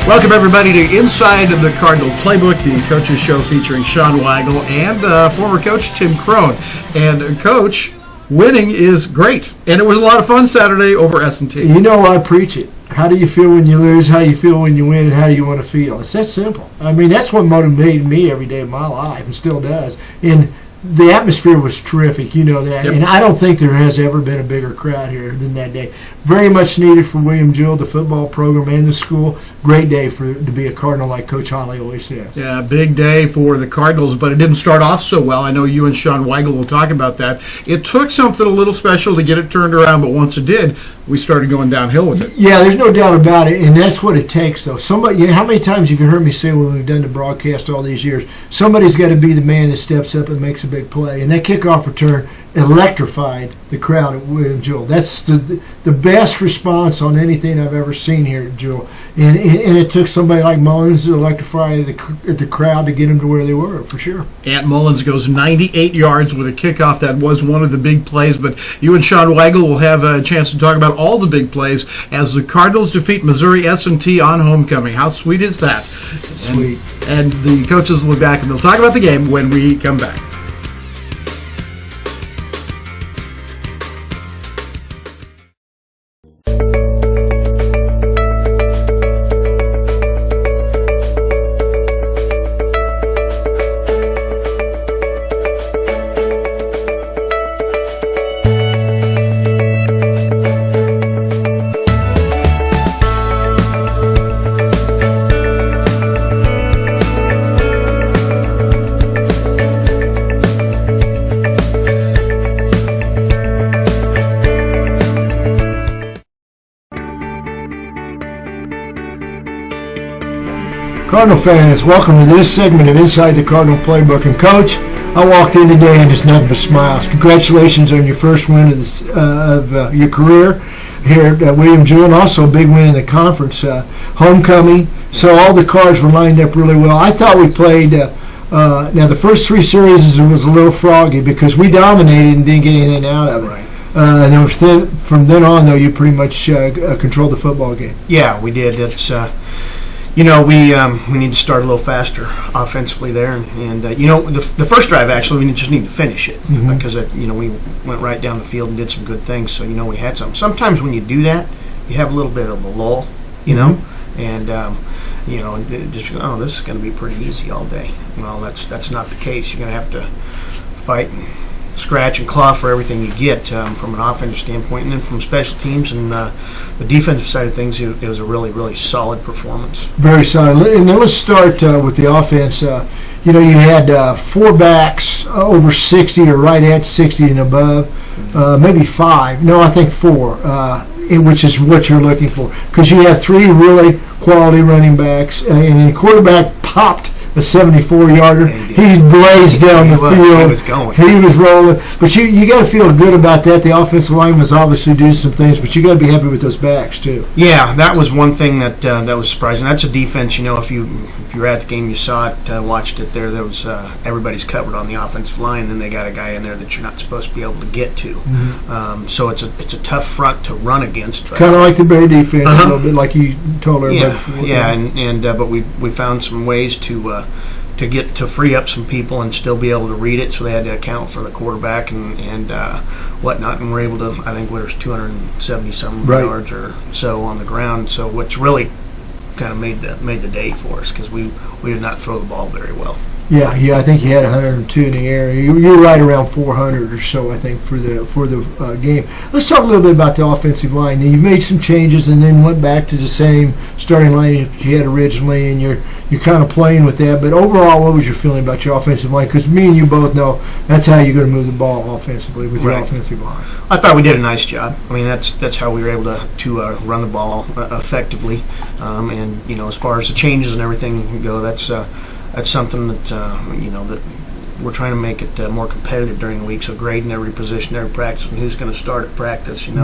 Welcome, everybody, to Inside the Cardinal Playbook, the coaches show featuring Shawn Weigel and former coach Tim Crone. And, Coach, winning is great. And it was a lot of fun Saturday over S&T. You know, I preach it. How do you feel when you lose? How do you feel when you win? And how do you want to feel? It's that simple. I mean, that's what motivated me every day of my life and still does. And the atmosphere was terrific, you know that. Yep. And I don't think there has ever been a bigger crowd here than that day. Very much needed for William Jewell, the football program, and the school. Great day to be a Cardinal, like Coach Holly always says. Yeah, big day for the Cardinals, but it didn't start off so well. I know you and Shawn Weigel will talk about that. It took something a little special to get it turned around, but once it did, we started going downhill with it. Yeah, there's no doubt about it, and that's what it takes, though. Somebody, how many times have you heard me say when we've done the broadcast all these years, somebody's got to be the man that steps up and makes a big play, and that kickoff return electrified the crowd at William Jewell. That's the best response on anything I've ever seen here at Jewell. And it took somebody like Mullins to electrify the crowd to get them to where they were, for sure. Ant Mullins goes 98 yards with a kickoff. That was one of the big plays. But you and Shawn Weigel will have a chance to talk about all the big plays as the Cardinals defeat Missouri S&T on homecoming. How sweet is that? Sweet. And the coaches will be back, and they'll talk about the game when we come back. Cardinal fans, welcome to this segment of Inside the Cardinal Playbook. And Coach, I walked in today and it's nothing but smiles. Congratulations on your first win of your career here at William Jewell, and also a big win in the conference homecoming. So all the cards were lined up really well. I thought we played. Now the first three series was a little froggy because we dominated and didn't get anything out of it. Right. And from then on, though, you pretty much controlled the football game. Yeah, we did. It's we need to start a little faster offensively there, and the first drive actually we just need to finish it because we went right down the field and did some good things. So we had some. Sometimes when you do that, you have a little bit of a lull, and this is going to be pretty easy all day. Well, that's not the case. You're going to have to fight and scratch and claw for everything you get from an offensive standpoint, and then from special teams and the defensive side of things, it was a really, really solid performance. Very solid. And then let's start with the offense. You had four backs over 60 or right at 60 and above, maybe five. No, I think four, which is what you're looking for, because you have three really quality running backs, and the quarterback popped a 74-yarder. He blazed down the field. He was going. He was rolling. But you got to feel good about that. The offensive line was obviously doing some things, but you got to be happy with those backs too. Yeah, that was one thing that was surprising. That's a defense. If you were at the game, you saw it, watched it there. There was everybody's covered on the offensive line, and they got a guy in there that you're not supposed to be able to get to. So it's a tough front to run against. Kind of like the Bear defense, a little bit like you told everybody before. Yeah, but we found some ways to free up some people and still be able to read it, so they had to account for the quarterback and whatnot, and we're able to, I think there's 270-some yards or so on the ground, so which really kind of made the day for us because we did not throw the ball very well. Yeah, I think you had 102 in the air. You're right around 400 or so, I think, for the game. Let's talk a little bit about the offensive line. Now, you made some changes and then went back to the same starting line you had originally, and you're kind of playing with that. But overall, what was your feeling about your offensive line? Because me and you both know that's how you're going to move the ball offensively with your offensive line. I thought we did a nice job. I mean, that's how we were able to run the ball effectively. And as far as the changes and everything go, that's something that that we're trying to make it more competitive during the week. So grading every position, every practice, and who's going to start at practice, and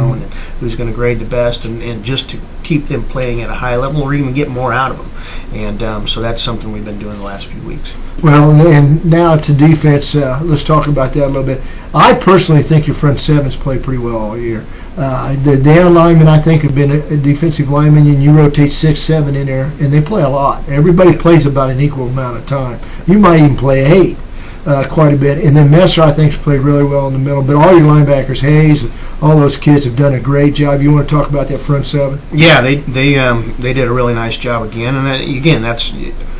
who's going to grade the best, and just to keep them playing at a high level or even get more out of them. And so that's something we've been doing the last few weeks. Well, and now to defense, let's talk about that a little bit. I personally think your front sevens played pretty well all year. The down linemen, I think, have been a defensive lineman, and you rotate 6, 7 in there, and they play a lot. Everybody plays about an equal amount of time. You might even play 8 quite a bit. And then Messer, I think, has played really well in the middle. But all your linebackers, Hayes, all those kids have done a great job. You want to talk about that front 7? Yeah, they did a really nice job again. And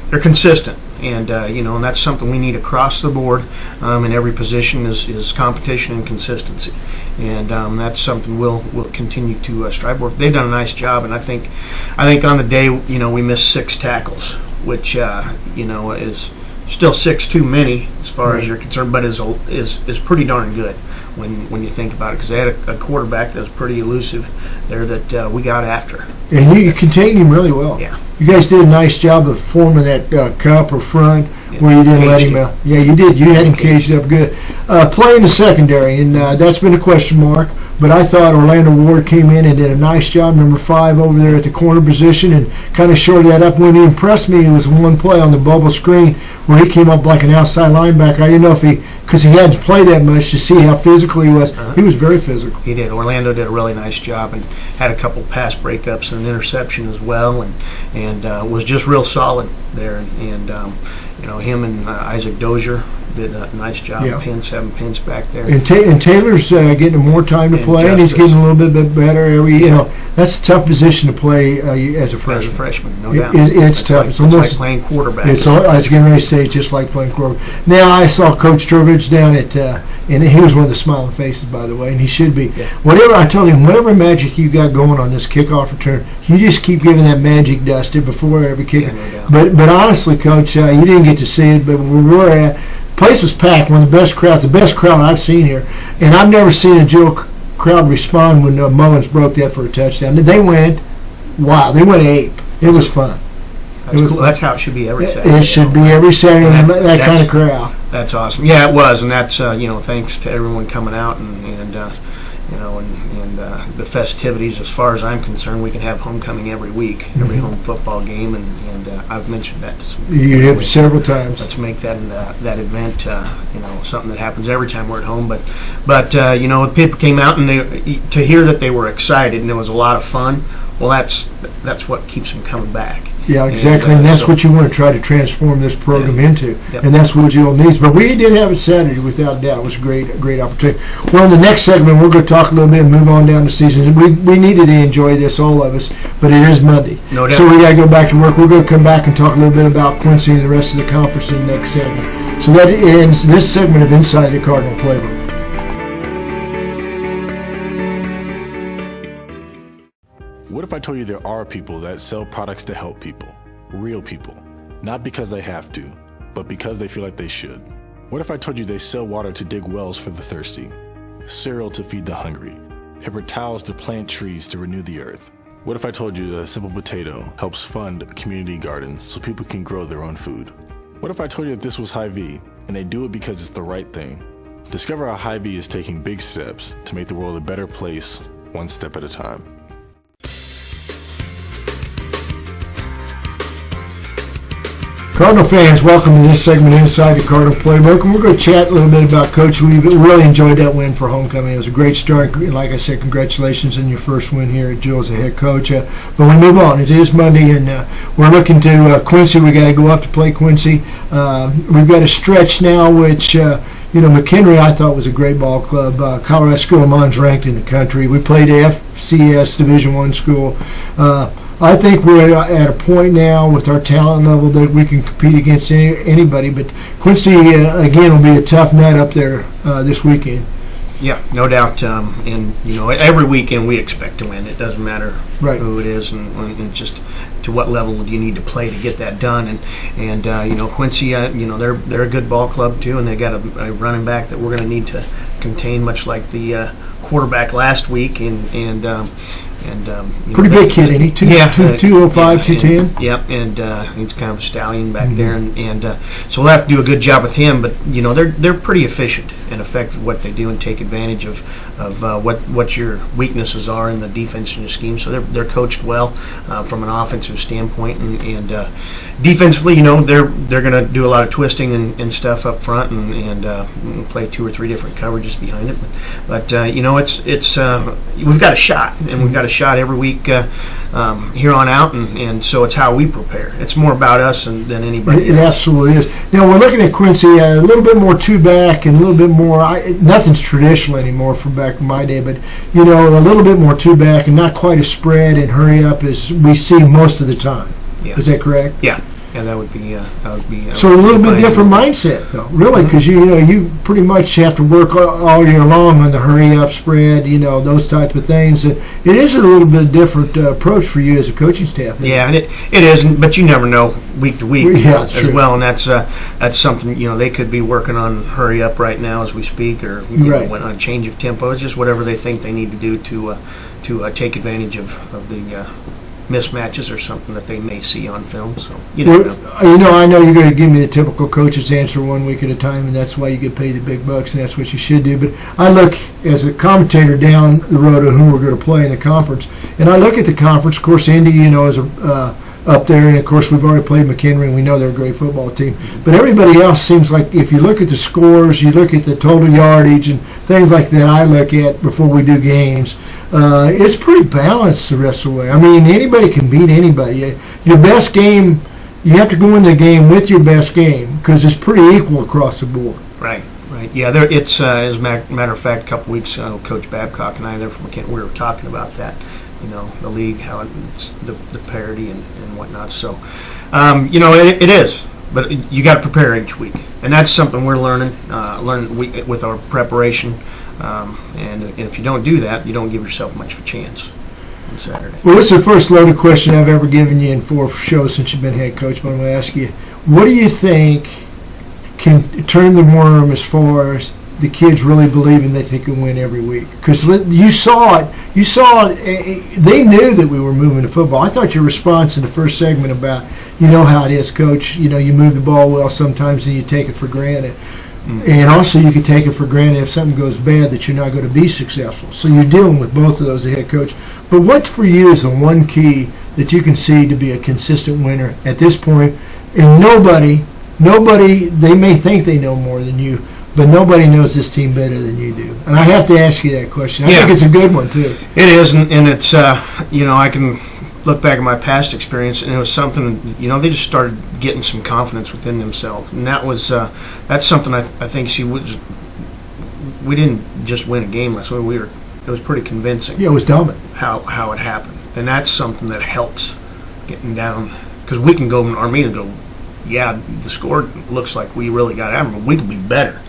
they're consistent. And and that's something we need across the board in every position is competition and consistency, and that's something we'll continue to strive for. They've done a nice job, and I think on the day we missed 6 tackles, which is still 6 too many as far as you're concerned, but is pretty darn good when you think about it, because they had a quarterback that was pretty elusive there that we got after. And you contained him really well. Yeah. You guys did a nice job of forming that cup or front where you didn't let him out. Yeah, you did. You had him caged up good. Play in the secondary, and that's been a question mark. But I thought Orlando Ward came in and did a nice job, number 5 over there at the corner position, and kind of shored that up. When he impressed me, it was one play on the bubble screen where he came up like an outside linebacker. I didn't know if because he hadn't played that much, to see how physical he was. He was very physical. He did. Orlando did a really nice job and had a couple pass breakups and an interception as well, and was just real solid there. And him and Isaac Dozier did a nice job. Yeah. Having Pence back there. And Taylor's getting more time to play, and he's getting a little bit better. That's a tough position to play as a freshman. As a freshman, no doubt. It's tough. It's almost like playing quarterback. I was getting ready to say, just like playing quarterback. Now, I saw Coach Turbidge down at, and he was one of the smiling faces, by the way, and he should be. Yeah. I told him, whatever magic you got going on this kickoff return, you just keep giving that magic dust before every kick. Yeah, no doubt. But honestly, Coach, you didn't get to see it, but where we're at, place was packed, one of the best crowd I've seen here, and I've never seen a Joe crowd respond when Mullins broke that for a touchdown. They went wild. They went ape. It was fun. That's cool. That's how it should be every Saturday. It should be every Saturday. That kind of crowd. That's awesome. Yeah, it was, and that's thanks to everyone coming out and the festivities. As far as I'm concerned, we can have homecoming every week, every home football game, and I've mentioned that to some people. You have several times. Let's make that event something that happens every time we're at home. But people came out and to hear that they were excited and it was a lot of fun. Well, that's what keeps them coming back. Yeah, exactly, and that's what you want to try to transform this program into, and that's what Jill needs. But we did have it Saturday, without a doubt. It was a great opportunity. Well, in the next segment, we're going to talk a little bit and move on down the season. We needed to enjoy this, all of us, but it is Monday. No doubt. So we got to go back to work. We're going to come back and talk a little bit about Quincy and the rest of the conference in the next segment. So that ends this segment of Inside the Cardinal Playbook. What if I told you there are people that sell products to help people? Real people. Not because they have to, but because they feel like they should. What if I told you they sell water to dig wells for the thirsty? Cereal to feed the hungry? Paper towels to plant trees to renew the earth? What if I told you that a simple potato helps fund community gardens so people can grow their own food? What if I told you that this was Hy-Vee and they do it because it's the right thing? Discover how Hy-Vee is taking big steps to make the world a better place, one step at a time. Cardinal fans, welcome to this segment Inside the Cardinal Playbook, and we're going to chat a little bit about Coach. We really enjoyed that win for homecoming. It was a great start. Like I said, congratulations on your first win here at Jill as a head coach. But we move on. It is Monday, and we're looking to Quincy. We got to go up to play Quincy. We've got a stretch now, which McHenry I thought was a great ball club. Colorado School of Mines ranked in the country. We played FCS Division I school. I think we're at a point now with our talent level that we can compete against anybody. But Quincy, again, will be a tough nut up there this weekend. Yeah, no doubt. And every weekend we expect to win. It doesn't matter who it is, and just to what level do you need to play to get that done. And Quincy, they're a good ball club too, and they got a running back that we're going to need to contain, much like the quarterback last week. And And pretty big kid, ain't he? 205, 210. Yep, and he's kind of a stallion back there, and so we'll have to do a good job with him. But they're pretty efficient and effective at what they do, and take advantage of what your weaknesses are in the defensive scheme. So they're coached well from an offensive standpoint, and defensively, they're going to do a lot of twisting and stuff up front, and play 2 or 3 different coverages behind it. But it's we've got a shot, and we've got a shot every week here on out, and so it's how we prepare. It's more about us than anybody else. It absolutely is. Now, we're looking at Quincy, a little bit more two-back and a little bit more, nothing's traditional anymore from back in my day, but, a little bit more two-back and not quite as spread and hurry up as we see most of the time. Yeah. Is that correct? Yeah. Yeah, that would be. So a little bit different mindset, though, really, because you pretty much have to work all year long on the hurry up spread, those types of things. And it is a little bit different approach for you as a coaching staff. Yeah, and it isn't, but you never know week to week as true. Well, and that's something they could be working on hurry up right now as we speak, or went on a change of tempo. It's just whatever they think they need to do to take advantage of the mismatches or something that they may see on film. So I know you're going to give me the typical coach's answer 1 week at a time, and that's why you get paid the big bucks, and that's what you should do. But I look as a commentator down the road of who we're going to play in the conference, and I look at the conference. Of course, Indy, is up there, and of course we've already played McHenry, and we know they're a great football team. But everybody else seems like, if you look at the scores, you look at the total yardage and things like that, I look at before we do games. It's pretty balanced the rest of the way. I mean, anybody can beat anybody. Your best game, you have to go into the game with your best game because it's pretty equal across the board. Right. Yeah, it's as a matter of fact, a couple weeks ago, Coach Babcock and I there from McKinney, we were talking about that. The league, how it's the parity and whatnot. So, it is. But you got to prepare each week, and that's something we're learning with our preparation. And if you don't do that, you don't give yourself much of a chance on Saturday. Well, this is the first loaded question I've ever given you in 4 shows since you've been head coach, but I'm going to ask you, what do you think can turn the worm as far as the kids really believing that they can win every week? Because you saw it. They knew that we were moving to football. I thought your response in the first segment about, how it is, Coach, you move the ball well sometimes and you take it for granted. And also you can take it for granted if something goes bad that you're not going to be successful. So you're dealing with both of those as head coach. But what for you is the one key that you can see to be a consistent winner at this point? And nobody, they may think they know more than you, but nobody knows this team better than you do. And I have to ask you that question. I think it's a good one, too. It is, and it's, I can look back at my past experience, and it was something, they just started getting some confidence within themselves. And that was, that's something I think we didn't just win a game last week. It was pretty convincing. Yeah, it was dominant. How it happened. And that's something that helps getting down, because we can go in Armenia and go, yeah, the score looks like we really got at them, but we could be better.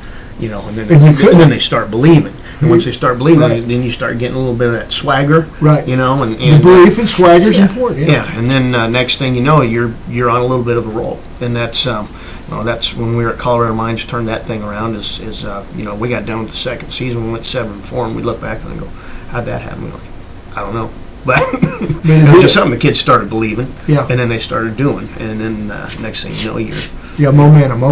And then they start believing. And once they start believing, then you start getting a little bit of that swagger. Right. And the belief and swagger is important. Yeah. And then next thing you know, you're on a little bit of a roll. And that's that's when we were at Colorado Mines, turned that thing around. We got done with the second season, we went 7-4, and we look back and go, how'd that happen? We're like, I don't know. But it was just something the kids started believing. Yeah. And then they started doing. And then next thing you know, you're. Yeah, momentum,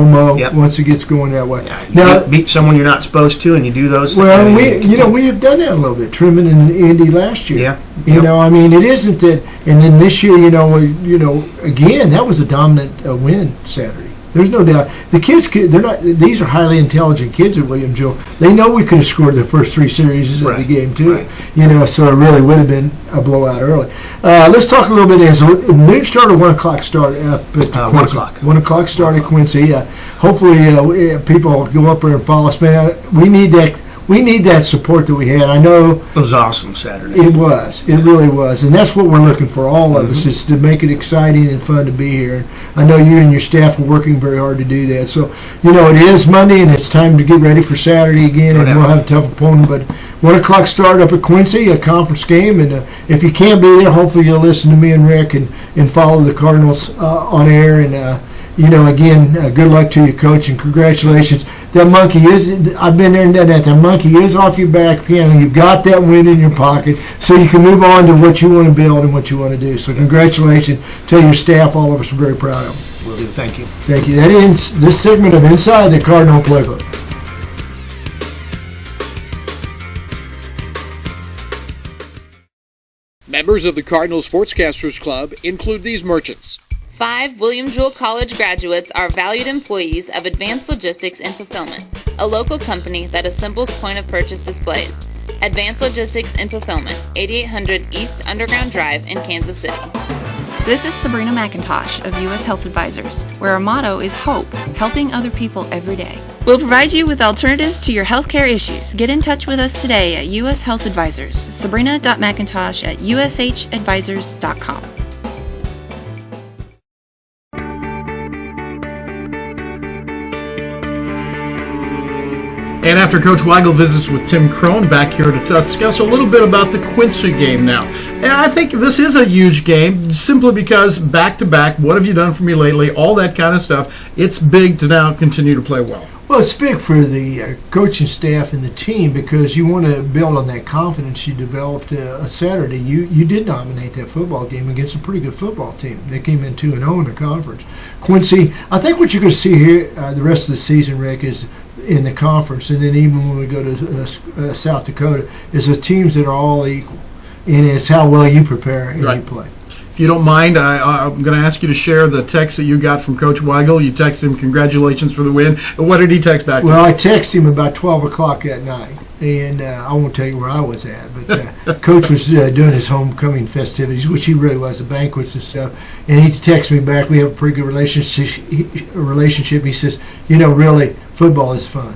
once it gets going that way. Yeah, now, beat someone you're not supposed to, and you do those things. Well, we have done that a little bit, trimming in Indy last year. Yeah. It isn't that, and then this year, again, that was a dominant win Saturday. There's no doubt. The kids, these are highly intelligent kids at William Joe. They know we could have scored the first 3 series of the game, too. Right. So it really would have been a blowout early. Let's talk a little bit. Is a noon start or 1 o'clock start up at 1 o'clock. 1 o'clock start at Quincy. Hopefully people go up there and follow us. Man, we need that support that we had. I know it was awesome Saturday. It was. It really was. And that's what we're looking for, all of us, is to make it exciting and fun to be here. And I know you and your staff are working very hard to do that. So, it is Monday, and it's time to get ready for Saturday again, and we'll have a tough opponent. But 1 o'clock start up at Quincy, a conference game. And if you can't be there, hopefully you'll listen to me and Rick and follow the Cardinals on air. And again, good luck to you, Coach, and congratulations. That monkey is, I've been there and done that. That monkey is off your back, piano. You've got that win in your pocket, so you can move on to what you want to build and what you want to do. So congratulations. Tell your staff, all of us are very proud of them. Will do. Thank you. Thank you. That ends this segment of Inside the Cardinal Playbook. Members of the Cardinal Sportscasters Club include these merchants. 5 William Jewell College graduates are valued employees of Advanced Logistics and Fulfillment, a local company that assembles point-of-purchase displays. Advanced Logistics and Fulfillment, 8800 East Underground Drive in Kansas City. This is Sabrina McIntosh of U.S. Health Advisors, where our motto is hope, helping other people every day. We'll provide you with alternatives to your healthcare issues. Get in touch with us today at U.S. Health Advisors. Sabrina.McIntosh@ushadvisors.com. And after Coach Weigel visits with Tim Crone back here to discuss a little bit about the Quincy game now. And I think this is a huge game simply because back-to-back, what have you done for me lately, all that kind of stuff. It's big to now continue to play well. Well, it's big for the coaching staff and the team because you want to build on that confidence you developed Saturday. You did dominate that football game against a pretty good football team. They came in 2-0 in the conference. Quincy, I think what you're going to see here the rest of the season, Rick, is in the conference, and then even when we go to South Dakota, is the teams that are all equal, and it's how well you prepare and you play. If you don't mind, I'm going to ask you to share the text that you got from Coach Weigel. You texted him congratulations for the win. What did he text back to you? Well, I texted him about 12 o'clock that night, and I won't tell you where I was at, but Coach was doing his homecoming festivities, which he really was, the banquets and stuff, and he texted me back. We have a pretty good relationship. He says, really, football is fun.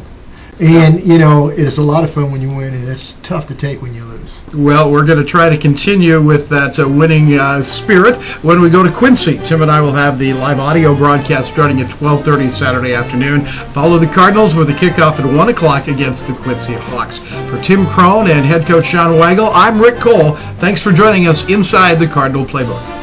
And, it's a lot of fun when you win, and it's tough to take when you lose. Well, we're going to try to continue with that winning spirit when we go to Quincy. Tim and I will have the live audio broadcast starting at 12:30 Saturday afternoon. Follow the Cardinals with a kickoff at 1 o'clock against the Quincy Hawks. For Tim Crone and head coach Shawn Weigel, I'm Rick Cole. Thanks for joining us inside the Cardinal Playbook.